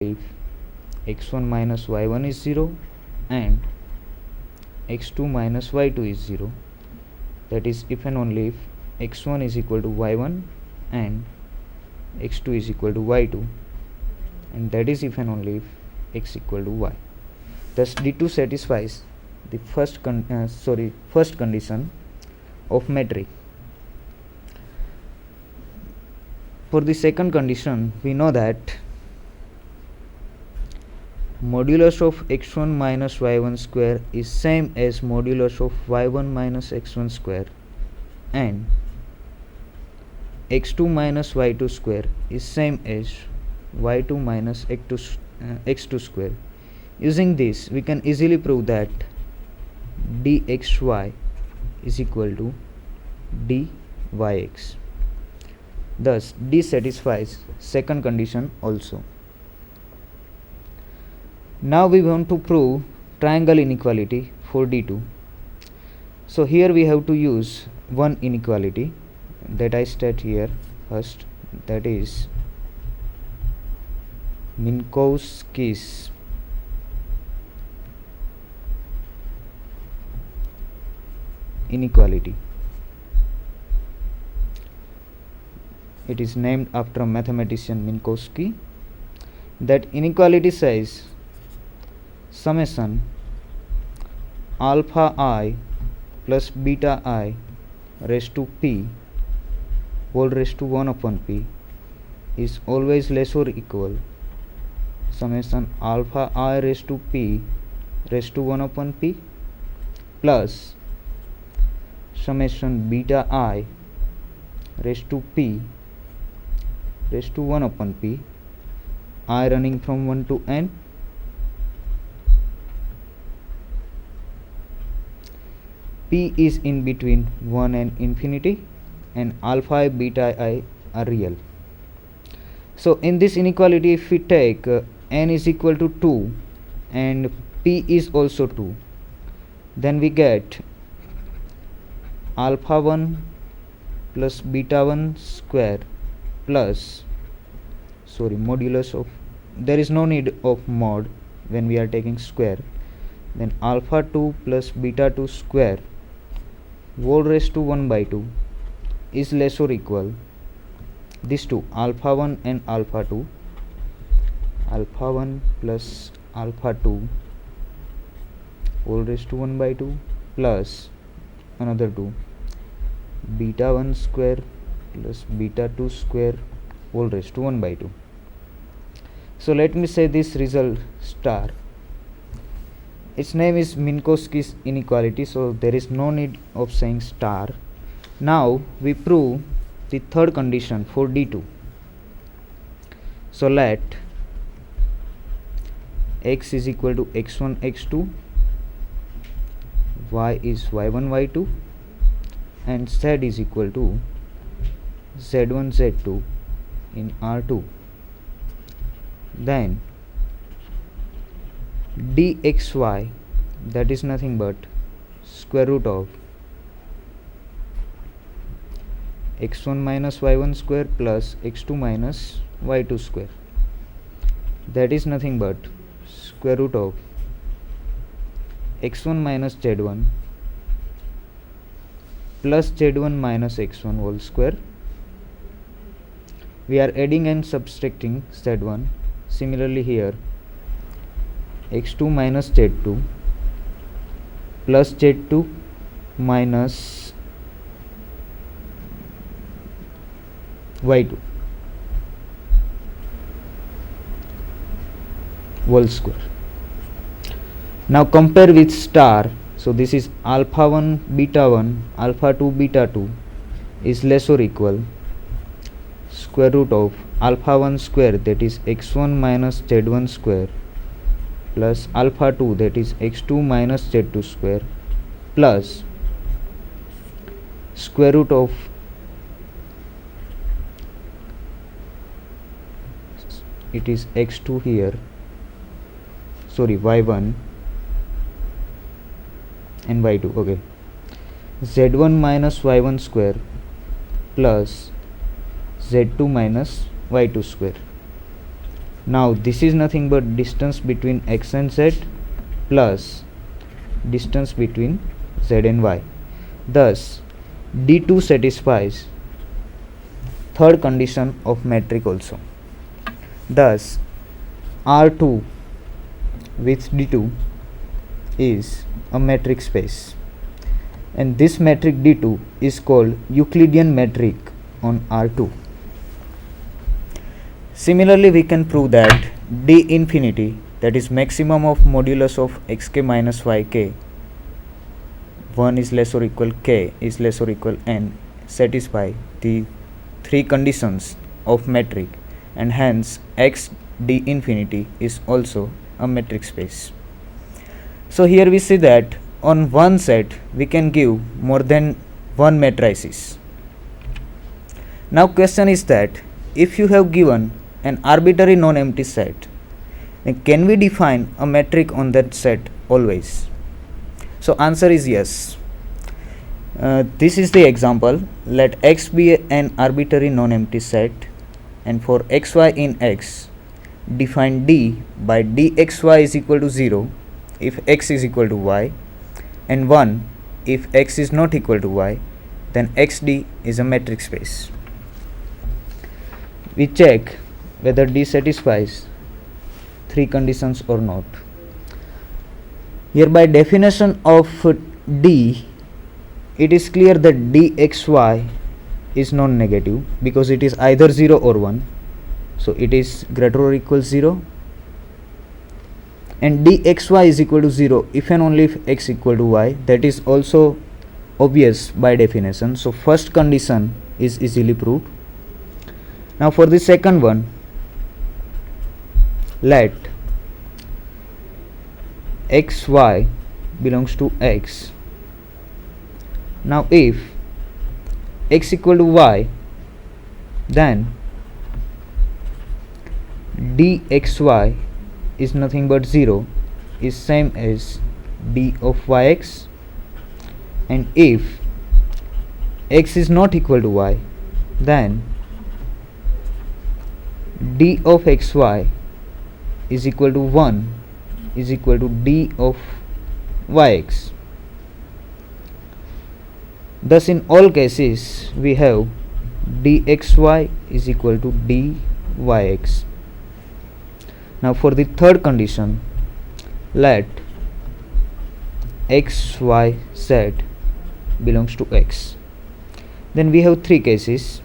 if x1 minus y1 is 0 and x2 minus y2 is 0. That is if and only if x1 is equal to y1 and x2 is equal to y2, and that is if and only if x equal to y. Thus D2 satisfies the first condition of metric. For the second condition, we know that modulus of x1 minus y1 square is same as modulus of y1 minus x1 square, and x2 minus y2 square is same as y2 minus x2 square. Using this, we can easily prove that dxy is equal to dyx. Thus D satisfies second condition also. Now we want to prove triangle inequality for D2. So here we have to use one inequality that I state here first, that is Minkowski's inequality. It is named after mathematician Minkowski. That inequality says summation alpha I plus beta I raised to p whole raised to 1 upon p is always less or equal summation alpha I raised to p raised to 1 upon p plus summation beta I raised to p raised to 1 upon p, I running from 1 to n. P is in between 1 and infinity, and alpha I, beta I are real. So in this inequality, if we take n is equal to 2 and p is also 2, then we get alpha 1 plus beta 1 square plus modulus of, there is no need of mod when we are taking square, then alpha 2 plus beta 2 square whole raised to 1 by 2 is less or equal these two, alpha 1 and alpha 2, alpha 1 plus alpha 2 whole raised to 1 by 2 plus another 2, beta 1 square plus beta 2 square whole raised to 1 by 2. So let me say this result star. Its name is Minkowski's inequality, so there is no need of saying star. Now we prove the third condition for D2. So let x is equal to x1 x2, y is y1 y2, and z is equal to z1 z2 in R2. Then dxy, that is nothing but square root of x1 minus y1 square plus x2 minus y2 square, that is nothing but square root of x1 minus z1 plus z1 minus x1 whole square. We are adding and subtracting z1. Similarly here x2 minus z2 plus z2 minus y2 whole square. Now compare with star. So this is alpha 1 beta 1 alpha 2 beta 2 is less or equal square root of alpha 1 square, that is x1 minus z1 square, plus alpha 2, that is x2 minus z2 square, plus square root of it is x2 here, y1 and y2, okay, z1 minus y1 square plus z2 minus y2 square. Now this is nothing but distance between x and z plus distance between z and y. Thus D2 satisfies third condition of metric also. Thus R2 with D2 is a metric space, and this metric D2 is called Euclidean metric on R2. Similarly, we can prove that D infinity, that is maximum of modulus of xk minus yk, 1 is less or equal k is less or equal n, satisfy the three conditions of metric, and hence x D infinity is also a metric space. So here we see that on one set we can give more than one matrices. Now question is that if you have given an arbitrary non-empty set, then can we define a metric on that set always? So answer is yes. This is the example. Let x be an arbitrary non-empty set, and for xy in x, define D by dxy is equal to 0 if x is equal to y, and 1 if x is not equal to y. Then xd is a metric space. We check whether D satisfies three conditions or not. Here by definition of D, it is clear that dxy is non-negative because it is either 0 or 1. So it is greater or equal 0, and dxy is equal to 0 if and only if x equal to y. That is also obvious by definition. So first condition is easily proved. Now for the second one, let xy belongs to x. Now if x equal to y, then dxy is nothing but 0 is same as d of yx, and if x is not equal to y, then d of xy is equal to 1 is equal to d of yx. Thus in all cases we have dxy is equal to dyx. Now for the third condition, let xy set belongs to x. Then we have three cases.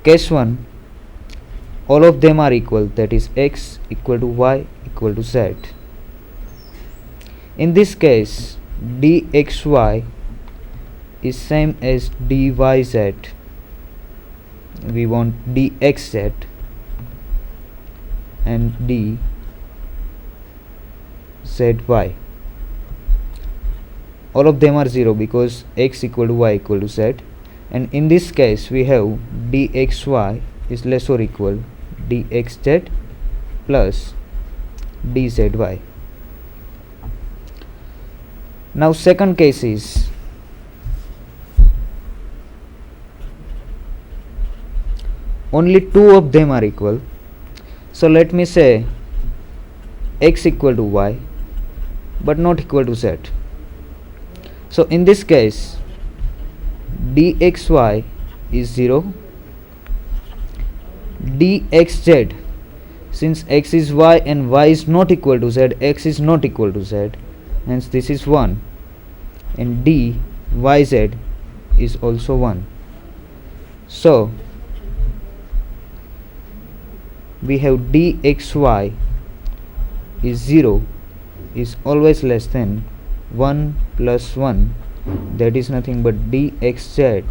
Case 1, all of them are equal, that is x equal to y equal to z. In this case dxy is same as dyz. We want dxz and dzy. All of them are 0 because x equal to y equal to z, and in this case we have dxy is less or equal dxz plus dzy. Now second case is only two of them are equal. So let me say x equal to y but not equal to z. So in this case dxy is 0, dxz, since x is y and y is not equal to z, x is not equal to z, hence this is 1, and dyz is also 1. So we have dxy is 0 is always less than 1 plus 1, that is nothing but dxz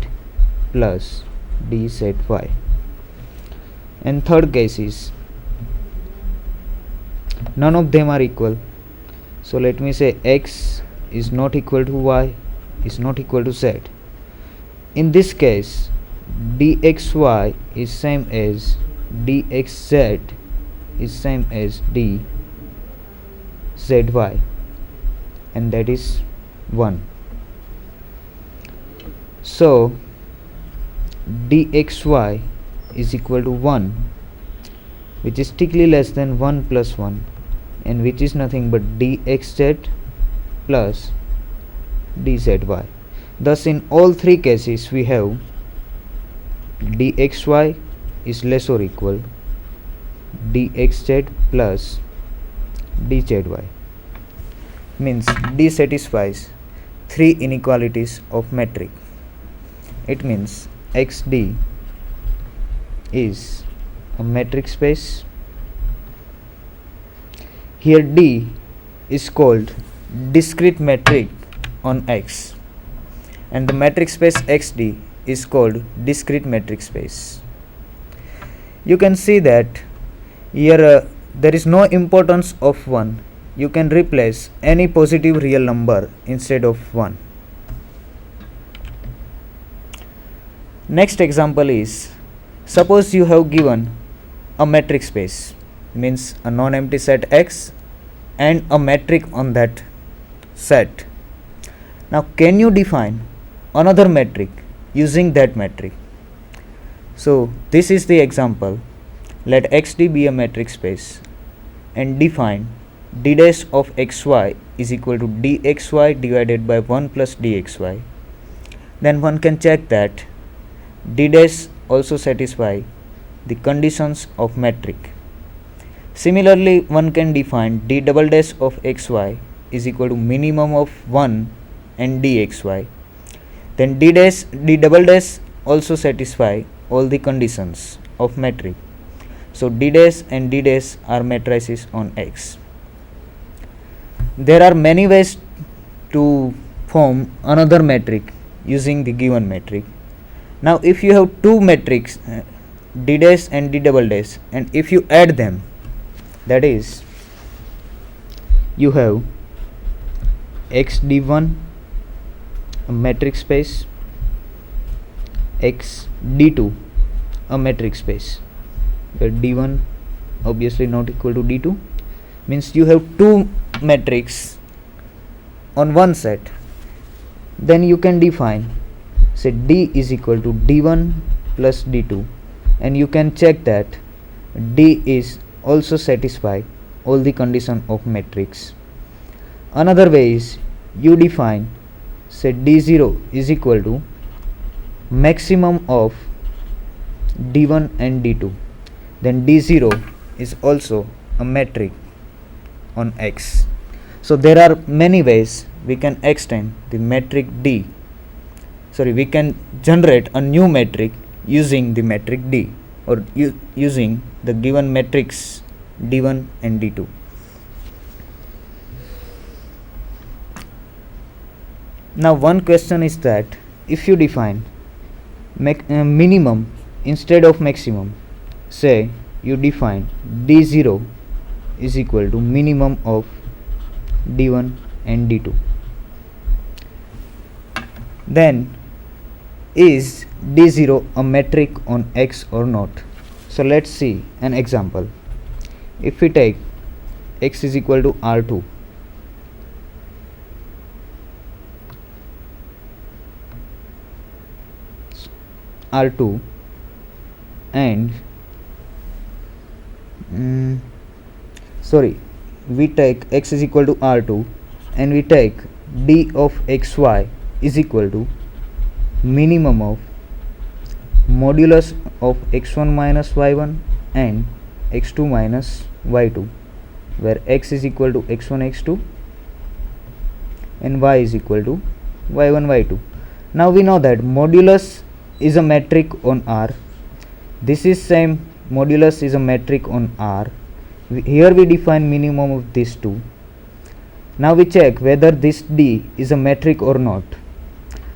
plus dzy. And third case is none of them are equal. So let me say x is not equal to y is not equal to z. In this case dxy is same as dxz is same as dzy, and that is 1. So dxy is equal to 1 which is strictly less than 1 plus 1, and which is nothing but dxz plus dzy. Thus in all three cases we have dxy is less or equal dxz plus dzy, means D satisfies three inequalities of metric. It means xd is a metric space. Here D is called discrete metric on X, and the metric space xd is called discrete metric space. You can see that here there is no importance of 1. You can replace any positive real number instead of 1. Next example is, suppose you have given a metric space, means a non-empty set X and a metric on that set. Now can you define another metric using that metric? So this is the example. Let xd be a metric space and define d dash of xy is equal to dxy divided by 1 plus dxy. Then one can check that d dash also satisfy the conditions of metric. Similarly, one can define d double dash of xy is equal to minimum of 1 and dxy. Then d double dash also satisfy all the conditions of metric. So d dash and d dash are matrices on X. There are many ways to form another metric using the given metric. Now if you have two metrics d dash and d double dash, and if you add them, that is, you have xd1 a metric space, xd2 a metric space, where d1 obviously not equal to d2, means you have two metrics on one set. Then you can define, say, d is equal to d1 plus d2, and you can check that d is also satisfy all the condition of matrix. Another way is, you define, say, d0 is equal to maximum of d1 and d2, then d0 is also a metric on X. So there are many ways we can extend the metric D. We can generate a new metric using the metric D, or using the given metrics d1 and d2. Now one question is that if you define minimum instead of maximum, say you define d0 is equal to minimum of d1 and d2, then is d0 a metric on X or not? So let's see an example. If we take X is equal to r2, and we take X is equal to r2 and we take d of xy is equal to minimum of modulus of x1 minus y1 and x2 minus y2, where x is equal to x1 x2 and y is equal to y1 y2. Now we know that modulus is a metric on R. This is same, modulus is a metric on R. Here we define minimum of these two. Now we check whether this D is a metric or not.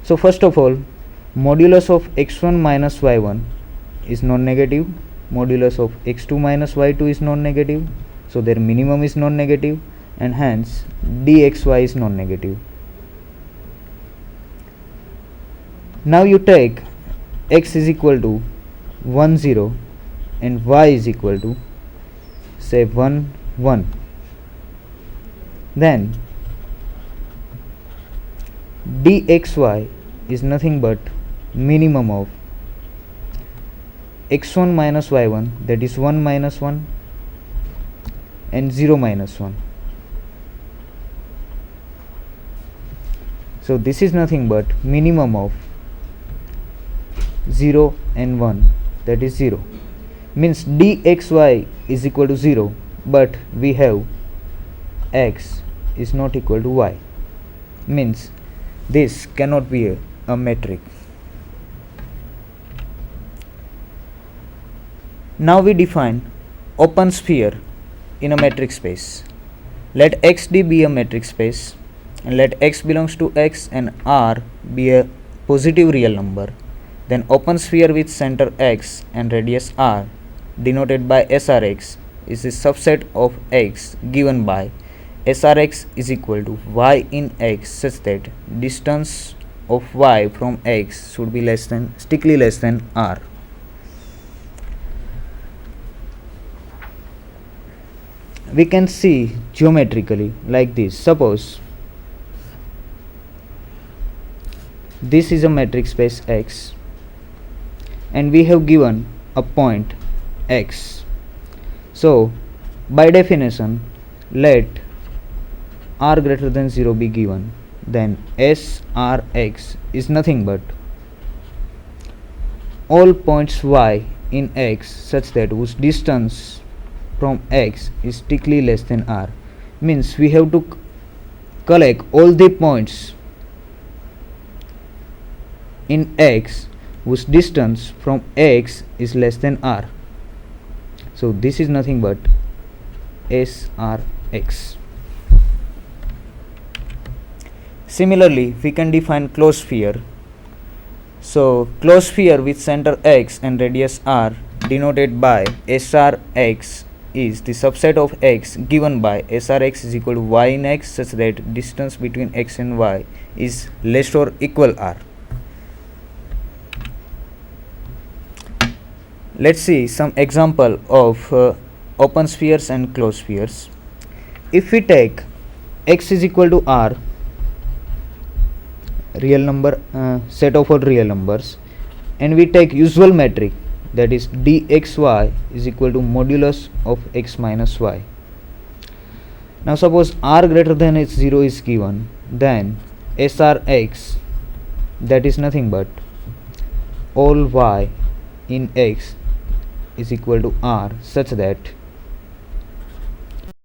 So first of all, modulus of x1 minus y1 is non-negative, modulus of x2 minus y2 is non-negative, so their minimum is non-negative, and hence dxy is non-negative. Now you take x is equal to 1 0 and y is equal to, say, 1 1, then dxy is nothing but minimum of x1 minus y1, that is 1 minus 1, and 0 minus 1. So this is nothing but minimum of 0 and 1, that is 0. Means dxy is equal to 0, but we have x is not equal to y. Means this cannot be a metric. Now we define open sphere in a metric space. Let xd be a metric space and let x belongs to x and R be a positive real number. Then open sphere with center x and radius R denoted by SRX is a subset of x given by SRX is equal to y in x such that distance of y from x should be strictly less than R. We can see geometrically like this. Suppose this is a metric space X and we have given a point X. So by definition, let R greater than 0 be given, then SRX is nothing but all points Y in X such that whose distance from X is strictly less than R. Means we have to collect all the points in X whose distance from X is less than R. So this is nothing but SRX. Similarly, we can define closed sphere. So closed sphere with center X and radius R denoted by SRX is the subset of x given by SRX is equal to y in x such that distance between x and y is less or equal R. Let's see some example of open spheres and closed spheres. If we take x is equal to R, real number, set of all real numbers, and we take usual metric, that is dxy is equal to modulus of x minus y. Now suppose R greater than h0 is given, then SRX, that is nothing but all y in x is equal to R such that